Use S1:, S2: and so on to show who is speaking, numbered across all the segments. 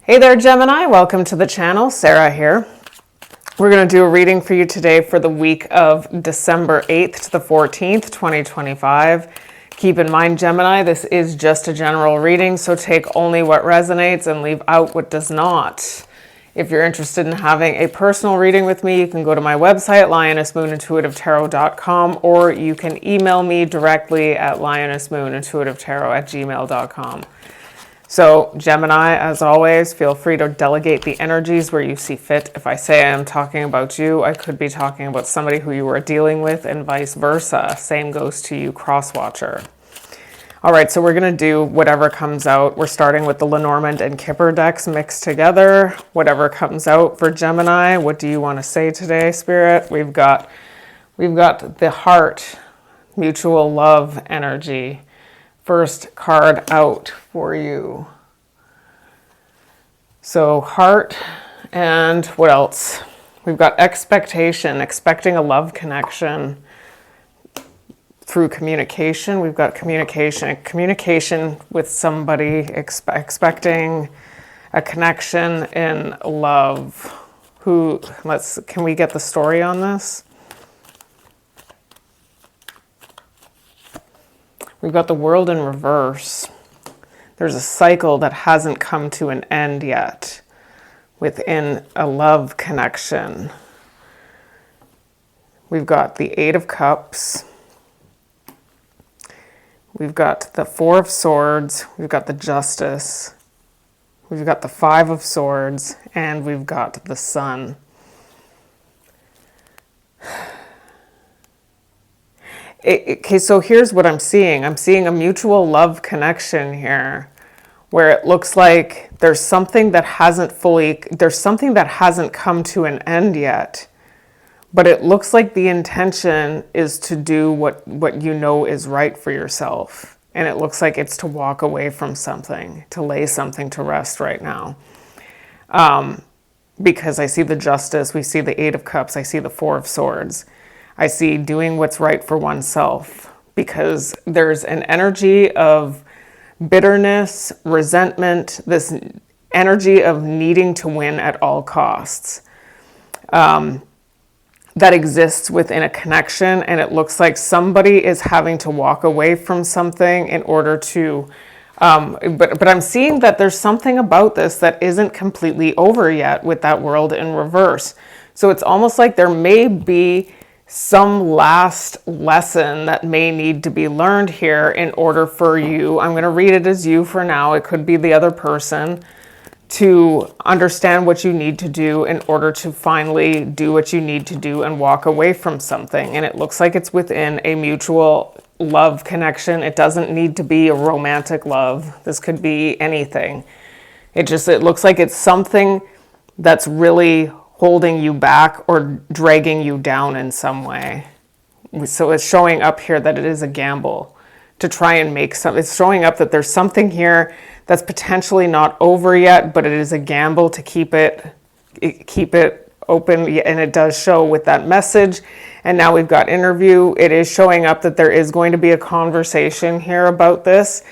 S1: Hey there, Gemini. Welcome to the channel. Sarah here. We're going to do a reading for you today for the week of December 8th to the 14th, 2025. Keep in mind, Gemini, this is just a general reading, so take only what resonates and leave out what does not. If you're interested in having a personal reading with me, you can go to my website, lionessmoonintuitivetarot.com, or you can email me directly at lionessmoonintuitivetarot@gmail.com. So Gemini, as always, feel free to delegate the energies where you see fit. If I say I am talking about you, I could be talking about somebody who you are dealing with, and vice versa. Same goes to you, cross-watcher. All right, so we're going to do whatever comes out. We're starting with the Lenormand and Kipper decks mixed together. Whatever comes out for Gemini. What do you want to say today, Spirit? We've got the heart, mutual love energy. First card out for you. So heart, and what else? We've got expectation, expecting a love connection through communication. We've got communication with somebody, expecting a connection in love. Can we get the story on this? We've got the World in reverse. There's a cycle that hasn't come to an end yet within a love connection. We've got the Eight of Cups. We've got the Four of Swords. We've got the Justice. We've got the Five of Swords. And we've got the Sun. Okay, so here's what I'm seeing. I'm seeing a mutual love connection here where it looks like there's something that hasn't come to an end yet, but it looks like the intention is to do what you know is right for yourself. And it looks like it's to walk away from something, to lay something to rest right now. Because I see the Justice, we see the Eight of Cups, I see the Four of Swords. I see doing what's right for oneself, because there's an energy of bitterness, resentment, this energy of needing to win at all costs that exists within a connection. And it looks like somebody is having to walk away from something in order to, but I'm seeing that there's something about this that isn't completely over yet with that World in reverse. So it's almost like there may be some last lesson that may need to be learned here in order for you, I'm going to read it as you for now, it could be the other person, to understand what you need to do in order to finally do what you need to do and walk away from something. And it looks like it's within a mutual love connection. It doesn't need to be a romantic love. This could be anything. It looks like it's something that's really holding you back or dragging you down in some way. So it's showing up here that it is a gamble to try and make some. It's showing up that there's something here that's potentially not over yet, but it is a gamble to keep it open. And it does show with that message. And now we've got interview. It is showing up that there is going to be a conversation here about this.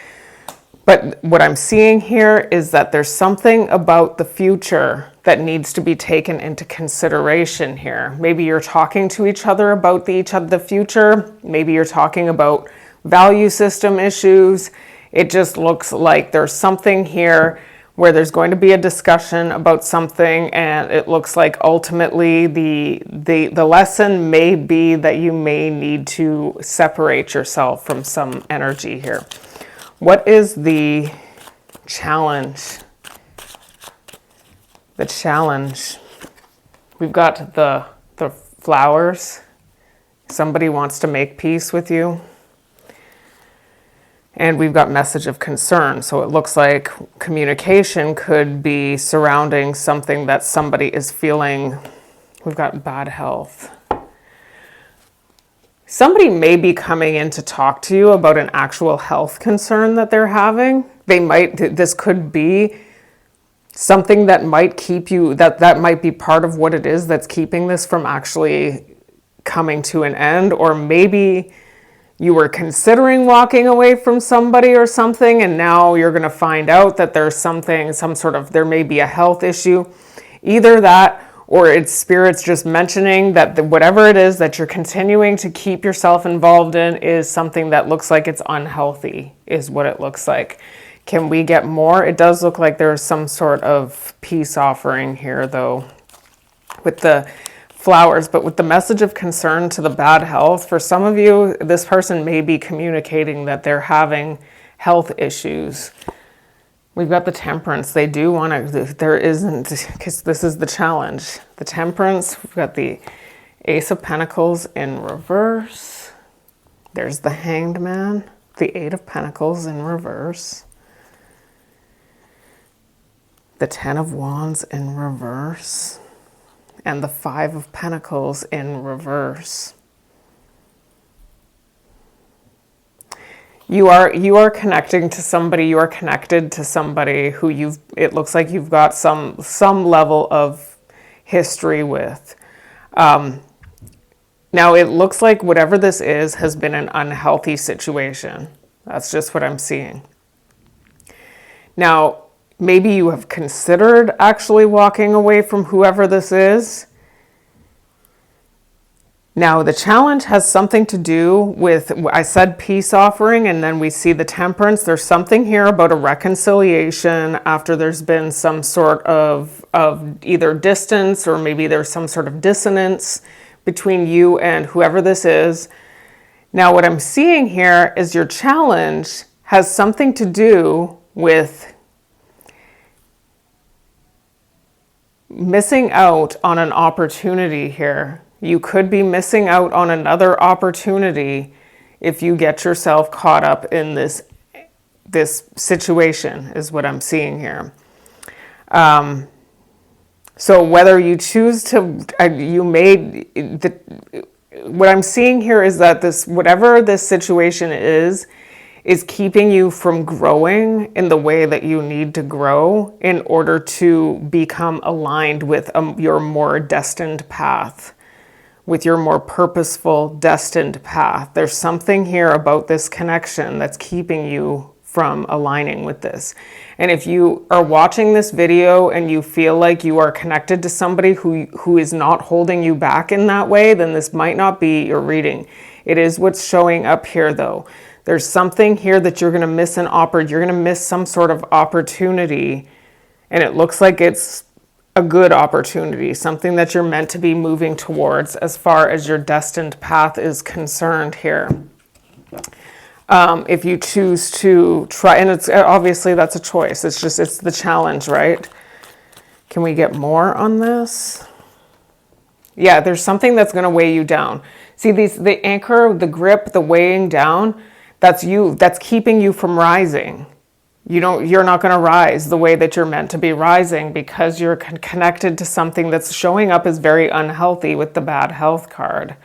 S1: But what I'm seeing here is that there's something about the future that needs to be taken into consideration here. Maybe you're talking to each other about the future. Maybe you're talking about value system issues. It just looks like there's something here where there's going to be a discussion about something, and it looks like ultimately the lesson may be that you may need to separate yourself from some energy here. What is the challenge? The challenge. We've got the flowers. Somebody wants to make peace with you. And we've got message of concern. So it looks like communication could be surrounding something that somebody is feeling. We've got bad health. Somebody may be coming in to talk to you about an actual health concern that they're having. This could be something that might keep you, that might be part of what it is that's keeping this from actually coming to an end. Or maybe you were considering walking away from somebody or something, and now you're going to find out that there's something, there may be a health issue. Either that, or it's spirits just mentioning that whatever it is that you're continuing to keep yourself involved in is something that looks like it's unhealthy, is what it looks like. Can we get more? It does look like there's some sort of peace offering here, though, with the flowers, but with the message of concern to the bad health. For some of you, this person may be communicating that they're having health issues. We've got the Temperance. They do want to, there isn't, because this is the challenge. The Temperance, we've got the Ace of Pentacles in reverse. There's the Hanged Man, the Eight of Pentacles in reverse. The Ten of Wands in reverse. And the Five of Pentacles in reverse. You are connecting to somebody, you are connected to somebody who it looks like you've got some level of history with. Now it looks like whatever this is has been an unhealthy situation. That's just what I'm seeing. Now, maybe you have considered actually walking away from whoever this is. Now, the challenge has something to do with, I said peace offering, and then we see the Temperance. There's something here about a reconciliation after there's been some sort of either distance, or maybe there's some sort of dissonance between you and whoever this is. Now, what I'm seeing here is your challenge has something to do with missing out on an opportunity here. You could be missing out on another opportunity if you get yourself caught up in this situation, is what I'm seeing here. So whether you choose to, what I'm seeing here is that whatever this situation is keeping you from growing in the way that you need to grow in order to become aligned with your more destined path, with your more purposeful, destined path. There's something here about this connection that's keeping you from aligning with this. And if you are watching this video and you feel like you are connected to somebody who is not holding you back in that way, then this might not be your reading. It is what's showing up here, though. There's something here that you're going to miss you're going to miss some sort of opportunity, and it looks like it's a good opportunity, something that you're meant to be moving towards as far as your destined path is concerned here. If you choose to try, and it's obviously that's a choice. It's the challenge, right? Can we get more on this? Yeah, there's something that's going to weigh you down. See, the anchor, the grip, the weighing down, that's keeping you from rising. You're not going to rise the way that you're meant to be rising because you're connected to something that's showing up as very unhealthy with the bad health card.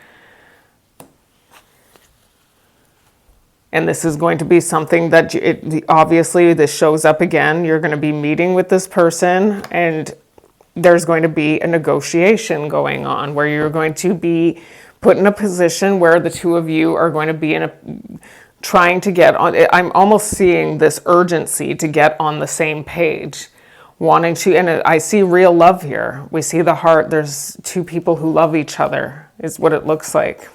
S1: And this is going to be something that obviously this shows up again. You're going to be meeting with this person, and there's going to be a negotiation going on where you're going to be put in a position where the two of you are going to be trying to get on. I'm almost seeing this urgency to get on the same page, wanting to, and I see real love here. We see the heart. There's two people who love each other is what it looks like.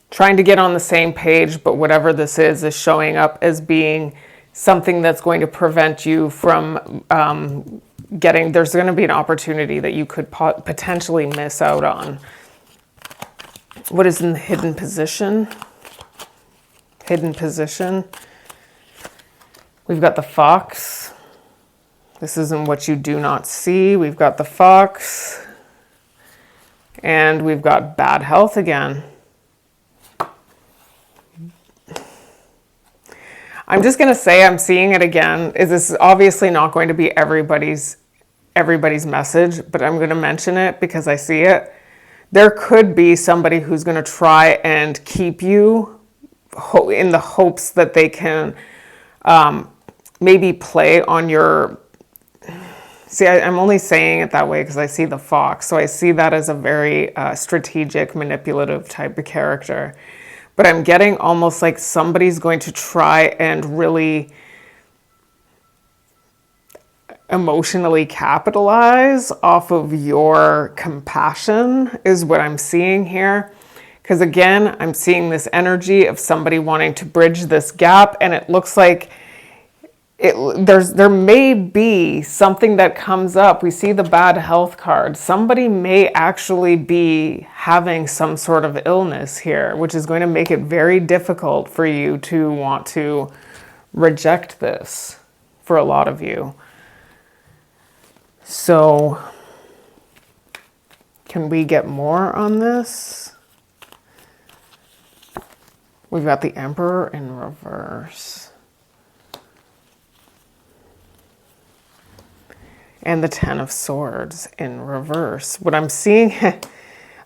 S1: Trying to get on the same page, but whatever this is showing up as being something that's going to prevent you from there's going to be an opportunity that you could potentially miss out on. What is in the hidden position? Hidden position. We've got the Fox. This isn't what you do not see. We've got the Fox. And we've got bad health again. I'm just going to say I'm seeing it again. This is obviously not going to be everybody's message, but I'm going to mention it because I see it. There could be somebody who's going to try and keep you in the hopes that they can maybe play on your See, I'm only saying it that way because I see the fox. So I see that as a very strategic, manipulative type of character. But I'm getting almost like somebody's going to try and really emotionally capitalize off of your compassion is what I'm seeing here. Because again, I'm seeing this energy of somebody wanting to bridge this gap, and it looks like there may be something that comes up. We see the bad health card. Somebody may actually be having some sort of illness here, which is going to make it very difficult for you to want to reject this for a lot of you. So, can we get more on this? We've got the Emperor in reverse. And the Ten of Swords in reverse. What I'm seeing,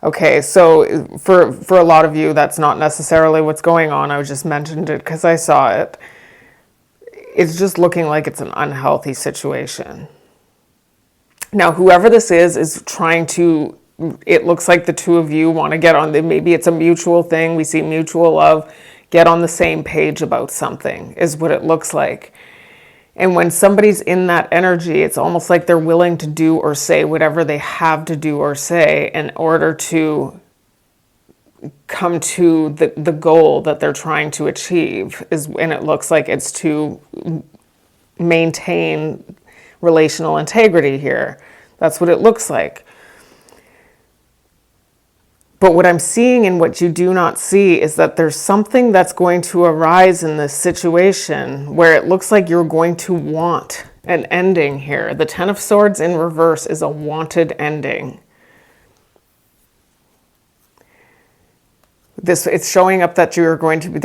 S1: okay, so for a lot of you, that's not necessarily what's going on. I just mentioned it because I saw it. It's just looking like it's an unhealthy situation. Now, whoever this is trying to, it looks like the two of you want to get on, maybe it's a mutual thing. We see mutual love, get on the same page about something is what it looks like. And when somebody's in that energy, it's almost like they're willing to do or say whatever they have to do or say in order to come to the goal that they're trying to achieve. And it looks like it's to maintain relational integrity here. That's what it looks like. But what I'm seeing and what you do not see is that there's something that's going to arise in this situation where it looks like you're going to want an ending here. The Ten of Swords in reverse is a wanted ending. It's showing up that you're going to be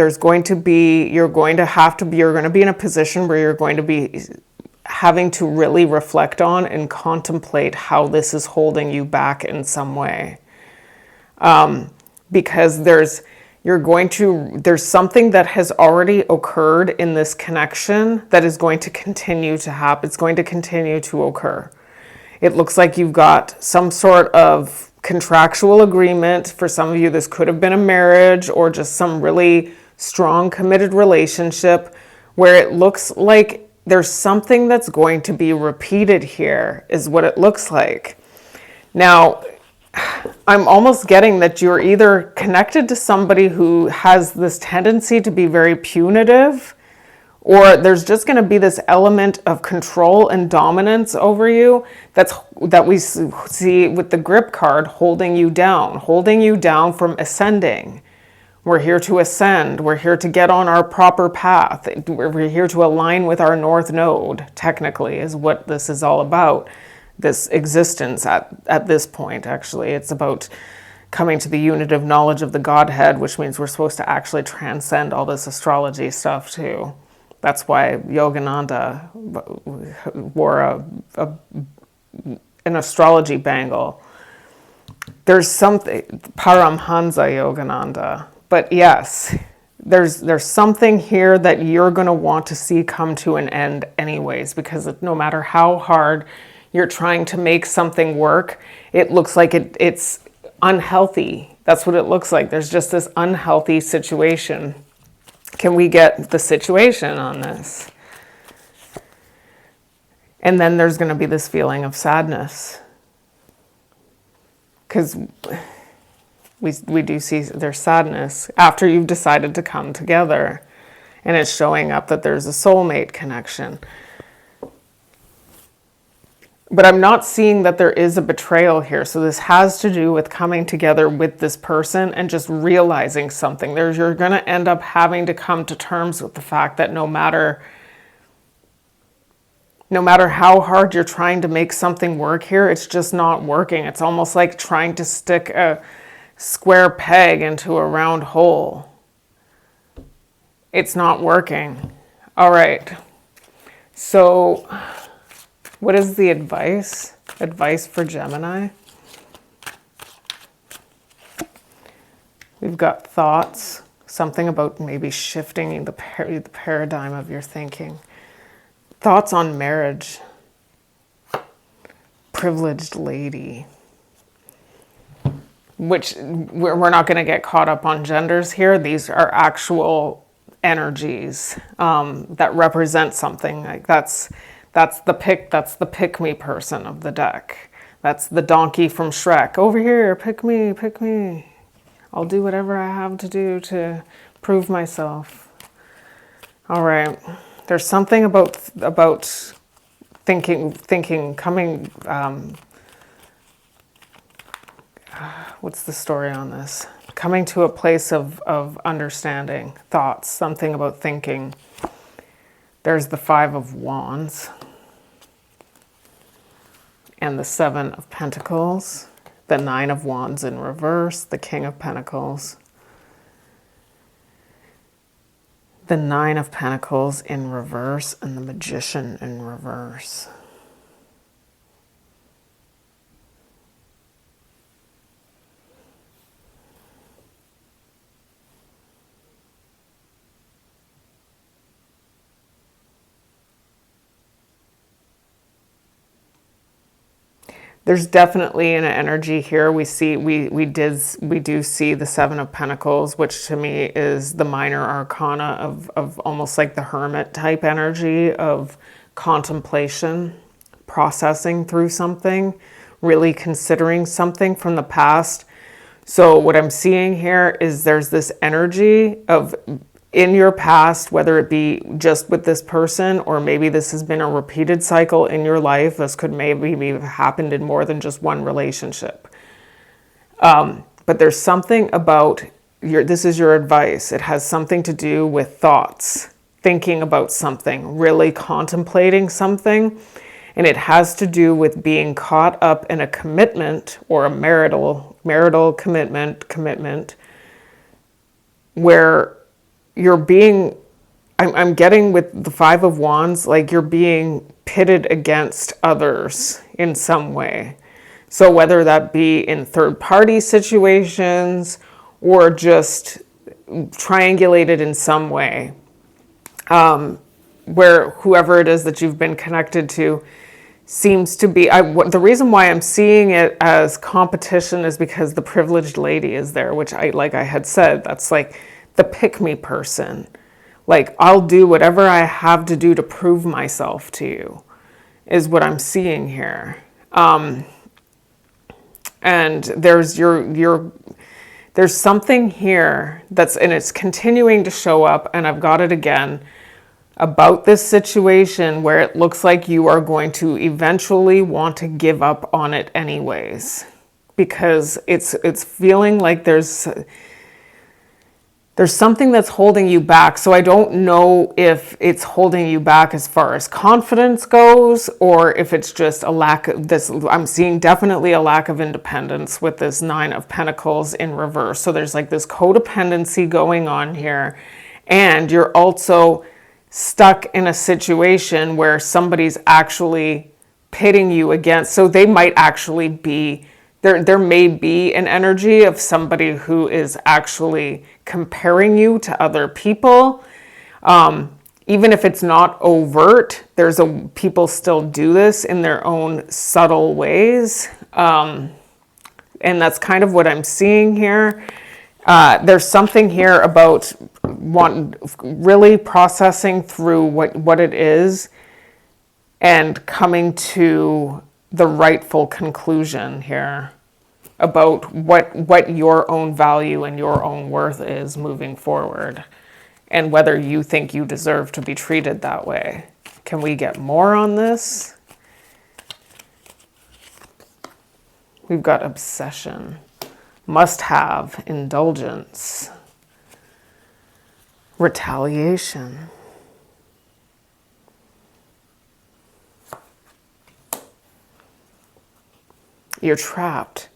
S1: in a position where you're going to be having to really reflect on and contemplate how this is holding you back in some way. Because there's something that has already occurred in this connection that is going to continue to happen. It's going to continue to occur. It looks like you've got some sort of contractual agreement. For some of you, this could have been a marriage or just some really strong, committed relationship where it looks like there's something that's going to be repeated here, is what it looks like. Now, I'm almost getting that you're either connected to somebody who has this tendency to be very punitive, or there's just going to be this element of control and dominance over you that we see with the grip card holding you down from ascending. We're here to ascend. We're here to get on our proper path. We're here to align with our North Node, technically, is what this is all about. This existence at this point, actually. It's about coming to the unit of knowledge of the Godhead, which means we're supposed to actually transcend all this astrology stuff, too. That's why Yogananda wore an astrology bangle. There's something, Paramhansa Yogananda. But yes, there's something here that you're going to want to see come to an end anyways, because no matter how hard you're trying to make something work, it looks like it's unhealthy. That's what it looks like. There's just this unhealthy situation. Can we get the situation on this? And then there's going to be this feeling of sadness. Because we do see there's sadness after you've decided to come together. And it's showing up that there's a soulmate connection. But I'm not seeing that there is a betrayal here. So this has to do with coming together with this person and just realizing something. You're going to end up having to come to terms with the fact that no matter how hard you're trying to make something work here, it's just not working. It's almost like trying to stick a square peg into a round hole. It's not working. All right. So what is the advice? Advice for Gemini? We've got thoughts, something about maybe shifting the paradigm of your thinking. Thoughts on marriage. privileged lady, which we're not going to get caught up on genders here. These are actual energies that represent something. Like that's the pick me person of the deck. That's the donkey from Shrek. Over here, pick me, pick me. I'll do whatever I have to do to prove myself. All right. There's something about thinking coming. What's the story on this? Coming to a place of understanding, thoughts, something about thinking. There's the 5 of Wands and the 7 of Pentacles, the 9 of Wands in reverse, the King of Pentacles, the 9 of Pentacles in reverse, and the Magician in reverse. There's definitely an energy here. We do see the 7 of Pentacles, which to me is the minor arcana of almost like the hermit type energy of contemplation, processing through something, really considering something from the past. So what I'm seeing here is there's this energy of in your past, whether it be just with this person, or maybe this has been a repeated cycle in your life. This could maybe have happened in more than just one relationship. But there's something about this is your advice. It has something to do with thoughts, thinking about something, really contemplating something. And it has to do with being caught up in a commitment or a marital commitment where you're being, I'm getting with the 5 of Wands, like you're being pitted against others in some way. So whether that be in third-party situations or just triangulated in some way, where whoever it is that you've been connected to seems to be, the reason why I'm seeing it as competition is because the privileged lady is there, which like I had said, that's like the pick-me person. Like, I'll do whatever I have to do to prove myself to you, is what I'm seeing here. And there's there's something here and it's continuing to show up, and I've got it again, about this situation where it looks like you are going to eventually want to give up on it anyways, because it's feeling like there's something that's holding you back. So I don't know if it's holding you back as far as confidence goes, or if it's just a lack of this. I'm seeing definitely a lack of independence with this 9 of Pentacles in reverse. So there's like this codependency going on here. And you're also stuck in a situation where somebody's actually pitting you against. So they might actually be there may be an energy of somebody who is actually comparing you to other people. Even if it's not overt, people still do this in their own subtle ways. And that's kind of what I'm seeing here. There's something here about really processing through what it is and coming to the rightful conclusion here about what your own value and your own worth is moving forward, and whether you think you deserve to be treated that way. Can we get more on this? We've got obsession, must have, indulgence, retaliation. You're trapped.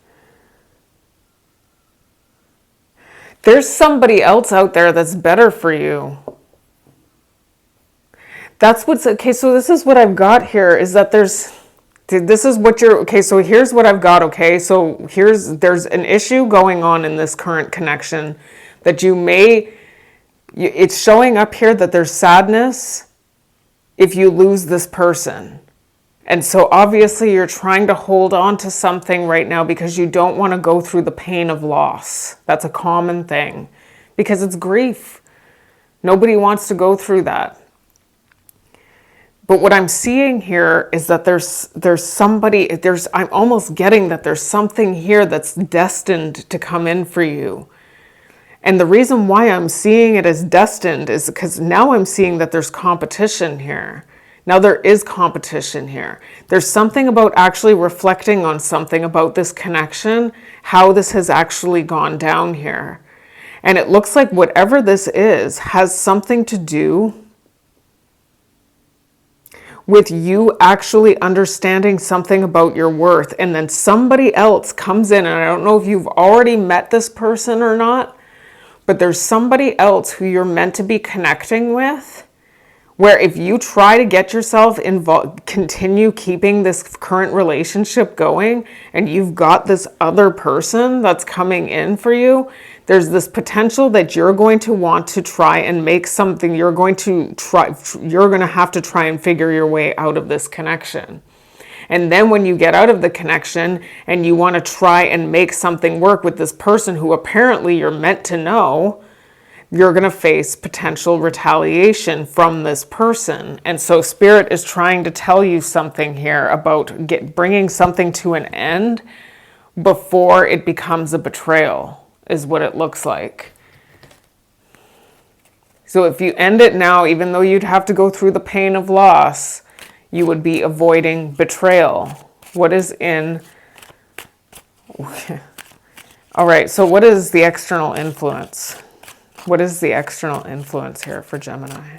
S1: There's somebody else out there that's better for you. That's what's, okay, so this is what I've got here, is that this is what you're, okay, so here's what I've got, okay? So there's an issue going on in this current connection that it's showing up here that there's sadness if you lose this person. And so obviously you're trying to hold on to something right now because you don't want to go through the pain of loss. That's a common thing because it's grief. Nobody wants to go through that. But what I'm seeing here is that there's somebody, I'm almost getting that there's something here that's destined to come in for you. And the reason why I'm seeing it as destined is because now I'm seeing that there's competition here. Now there is competition here. There's something about actually reflecting on something about this connection, how this has actually gone down here. And it looks like whatever this is has something to do with you actually understanding something about your worth. And then somebody else comes in, and I don't know if you've already met this person or not, but there's somebody else who you're meant to be connecting with, where if you try to get yourself involved, continue keeping this current relationship going, and you've got this other person that's coming in for you, there's this potential that you're going to want to try and make something, you're going to have to try and figure your way out of this connection. And then when you get out of the connection and you want to try and make something work with this person who apparently you're meant to know, you're going to face potential retaliation from this person. And so Spirit is trying to tell you something here about bringing something to an end before it becomes a betrayal, is what it looks like. So if you end it now, even though you'd have to go through the pain of loss, you would be avoiding betrayal. What is in... All right, so what is the external influence? What is the external influence here for Gemini?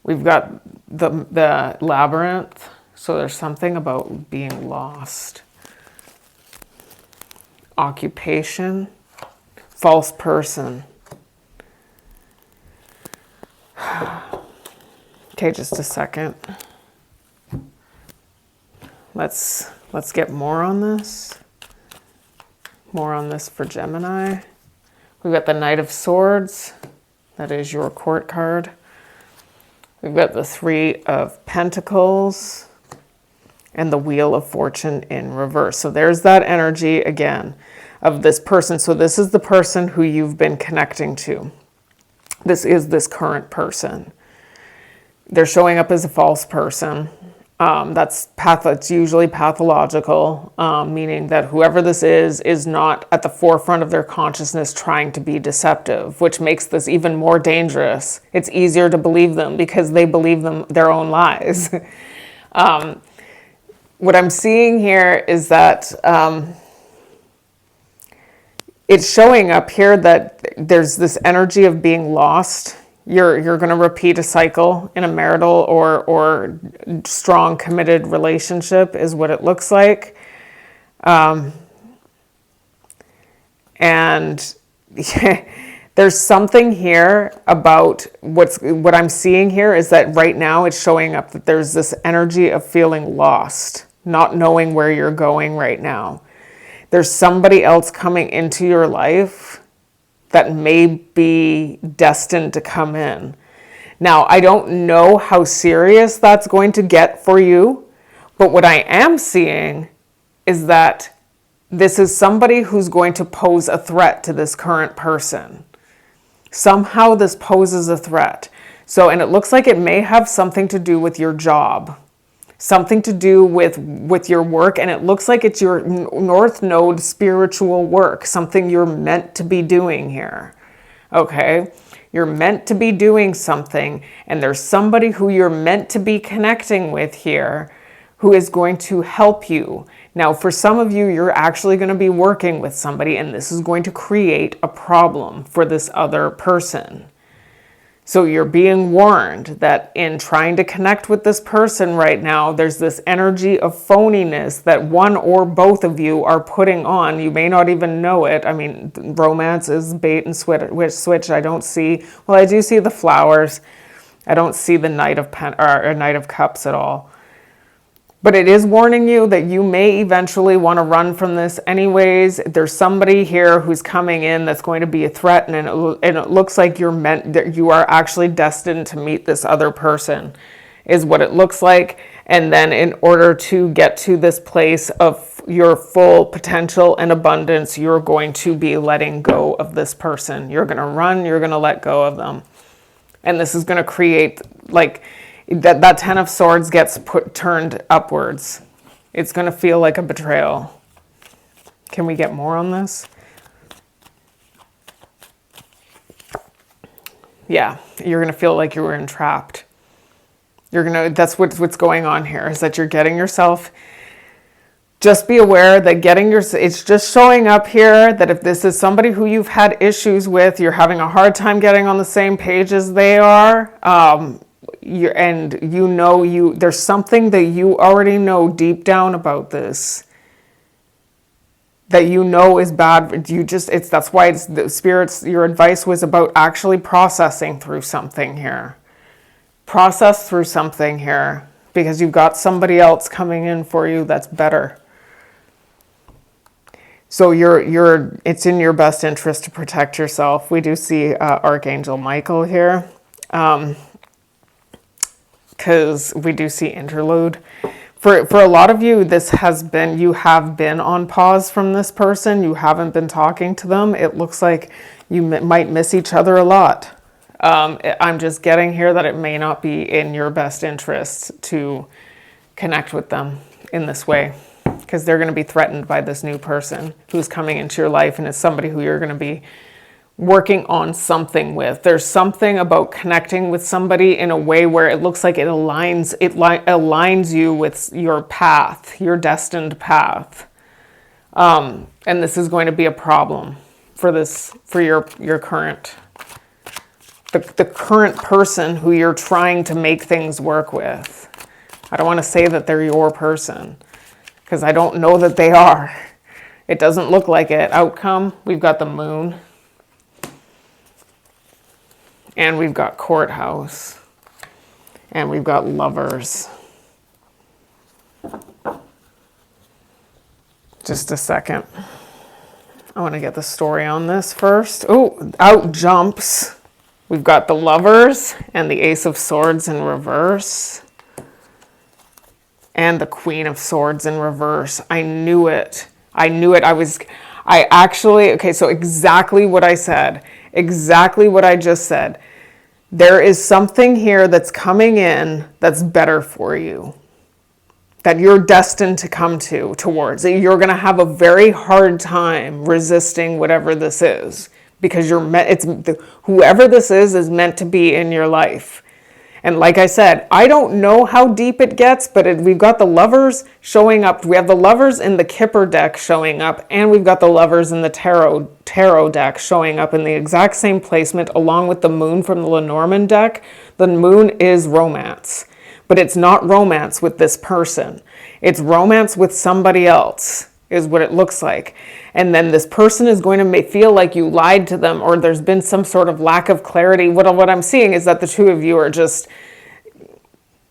S1: We've got the labyrinth, so there's something about being lost. Occupation, false person. Okay, just a second. Let's get more on this. More on this for Gemini. We've got the Knight of Swords. That is your court card. We've got the Three of Pentacles and the Wheel of Fortune in reverse. So there's that energy again of this person. So this is the person who you've been connecting to. This is this current person. They're showing up as a false person. It's usually pathological, meaning that whoever this is not at the forefront of their consciousness trying to be deceptive, which makes this even more dangerous. It's easier to believe them because they believe their own lies. What I'm seeing here is that it's showing up here that there's this energy of being lost. You're going to repeat a cycle in a marital or strong committed relationship is what it looks like. And there's something here about what I'm seeing here is that right now it's showing up that there's this energy of feeling lost, not knowing where you're going right now. There's somebody else coming into your life that may be destined to come in. Now, I don't know how serious that's going to get for you, but what I am seeing is that this is somebody who's going to pose a threat to this current person. Somehow this poses a threat. So, and it looks like it may have something to do with your job, something to do with your work, and it looks like it's your North Node spiritual work, something you're meant to be doing here, okay? You're meant to be doing something, and there's somebody who you're meant to be connecting with here who is going to help you. Now, for some of you, you're actually going to be working with somebody, and this is going to create a problem for this other person. So you're being warned that in trying to connect with this person right now, there's this energy of phoniness that one or both of you are putting on. You may not even know it. I mean, romance is bait and switch. I don't see, well, I do see the flowers. I don't see the Knight of Cups at all. But it is warning you that you may eventually want to run from this anyways. There's somebody here who's coming in that's going to be a threat, and it looks like you are actually destined to meet this other person is what it looks like. And then in order to get to this place of your full potential and abundance, you're going to be letting go of this person. You're going to run, you're going to let go of them. And this is going to create, like, that 10 of Swords gets turned upwards. It's going to feel like a betrayal. Can we get more on this? Yeah, you're going to feel like you were entrapped. That's what's going on here, is that you're getting yourself, just be aware that it's just showing up here that if this is somebody who you've had issues with, you're having a hard time getting on the same page as they are, there's something that you already know deep down about this that you know is bad. That's why it's the spirits, your advice was about actually processing through something here. Process through something here, because you've got somebody else coming in for you that's better. So it's in your best interest to protect yourself. We do see Archangel Michael here, because we do see interlude. For a lot of you, you have been on pause from this person. You haven't been talking to them. It looks like you might miss each other a lot. I'm just getting here that it may not be in your best interest to connect with them in this way, because they're going to be threatened by this new person who's coming into your life, and it's somebody who you're going to be working on something with. There's something about connecting with somebody in a way where it looks like it aligns you with your path, your destined path. And this is going to be a problem for your current, the current person who you're trying to make things work with. I don't want to say that they're your person, because I don't know that they are. It doesn't look like it. Outcome, we've got the Moon. And we've got Courthouse. And we've got Lovers. Just a second. I want to get the story on this first. Oh, out jumps. We've got the Lovers and the Ace of Swords in reverse. And the Queen of Swords in reverse. I knew it. So exactly what I said. Exactly what I just said. There is something here that's coming in that's better for you, that you're destined to come towards. You're going to have a very hard time resisting whatever this is, because whoever this is meant to be in your life. And like I said, I don't know how deep it gets, but we've got the Lovers showing up. We have the Lovers in the Kipper deck showing up, and we've got the Lovers in the tarot deck showing up in the exact same placement, along with the Moon from the Lenormand deck. The Moon is romance, but it's not romance with this person. It's romance with somebody else, is what it looks like. And then this person is going to feel like you lied to them, or there's been some sort of lack of clarity. What I'm seeing is that the two of you are just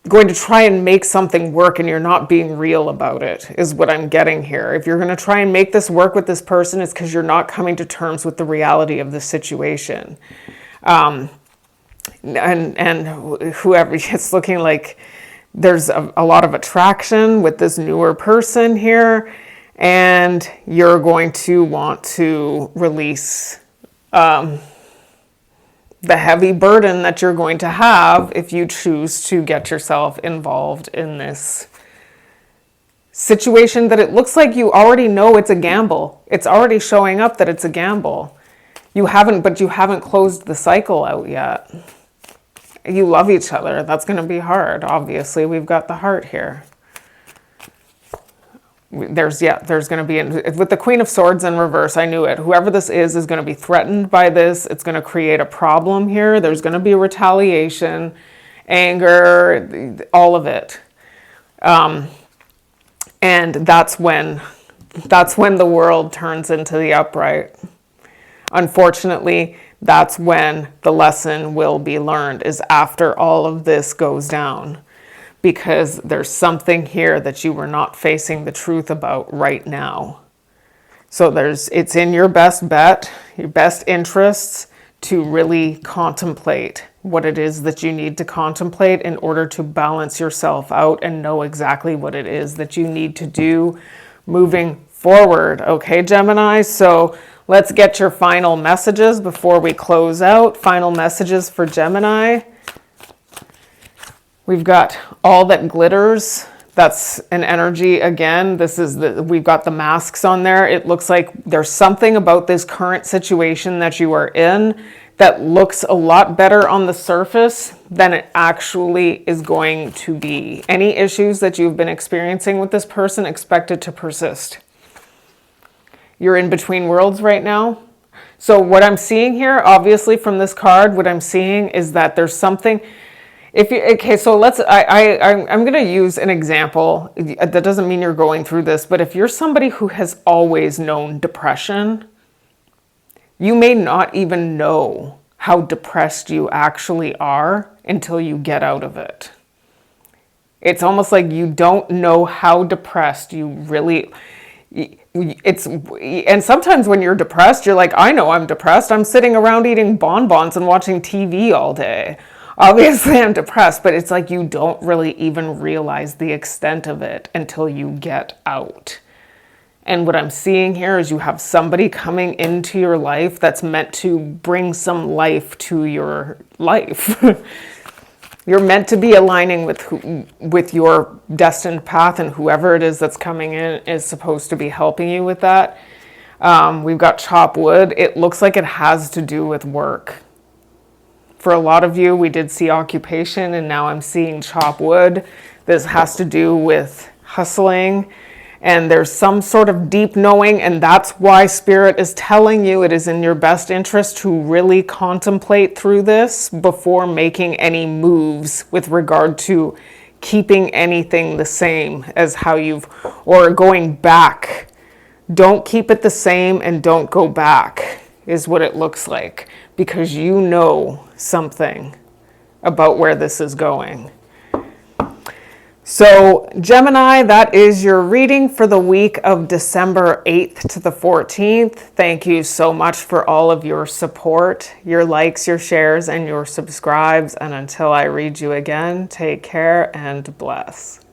S1: going to try and make something work, and you're not being real about it, is what I'm getting here. If you're going to try and make this work with this person, it's because you're not coming to terms with the reality of the situation. And whoever, it's looking like there's a lot of attraction with this newer person here. And you're going to want to release the heavy burden that you're going to have if you choose to get yourself involved in this situation that it looks like you already know it's a gamble. It's already showing up that it's a gamble. You haven't closed the cycle out yet. You love each other. That's going to be hard. Obviously, we've got the Heart here. There's going to be, with the Queen of Swords in reverse, I knew it. Whoever this is going to be threatened by this. It's going to create a problem here. There's going to be retaliation, anger, all of it. And that's when the world turns into the upright. Unfortunately, that's when the lesson will be learned, is after all of this goes down. Because there's something here that you were not facing the truth about right now. So it's in your best bet, your best interests, to really contemplate what it is that you need to contemplate in order to balance yourself out and know exactly what it is that you need to do moving forward. Okay, Gemini, so let's get your final messages before we close out. Final messages for Gemini. We've got all that glitters. That's an energy again. We've got the masks on there. It looks like there's something about this current situation that you are in that looks a lot better on the surface than it actually is going to be. Any issues that you've been experiencing with this person, expect it to persist. You're in between worlds right now. So what I'm seeing here, obviously from this card, what I'm seeing is that there's something. So I'm going to use an example. That doesn't mean you're going through this, but if you're somebody who has always known depression, you may not even know how depressed you actually are until you get out of it. It's almost like you don't know how depressed you really. And sometimes when you're depressed, you're like, I know I'm depressed. I'm sitting around eating bonbons and watching TV all day. Obviously, I'm depressed, but it's like you don't really even realize the extent of it until you get out. And what I'm seeing here is you have somebody coming into your life that's meant to bring some life to your life. You're meant to be aligning with your destined path, and whoever it is that's coming in is supposed to be helping you with that. We've got chop wood. It looks like it has to do with work. For a lot of you, we did see occupation, and now I'm seeing chop wood. This has to do with hustling, and there's some sort of deep knowing, and that's why Spirit is telling you it is in your best interest to really contemplate through this before making any moves with regard to keeping anything the same as how or going back. Don't keep it the same and don't go back is what it looks like, because you know something about where this is going. So Gemini, that is your reading for the week of December 8th to the 14th. Thank you so much for all of your support, your likes, your shares, and your subscribes. And until I read you again, take care and bless.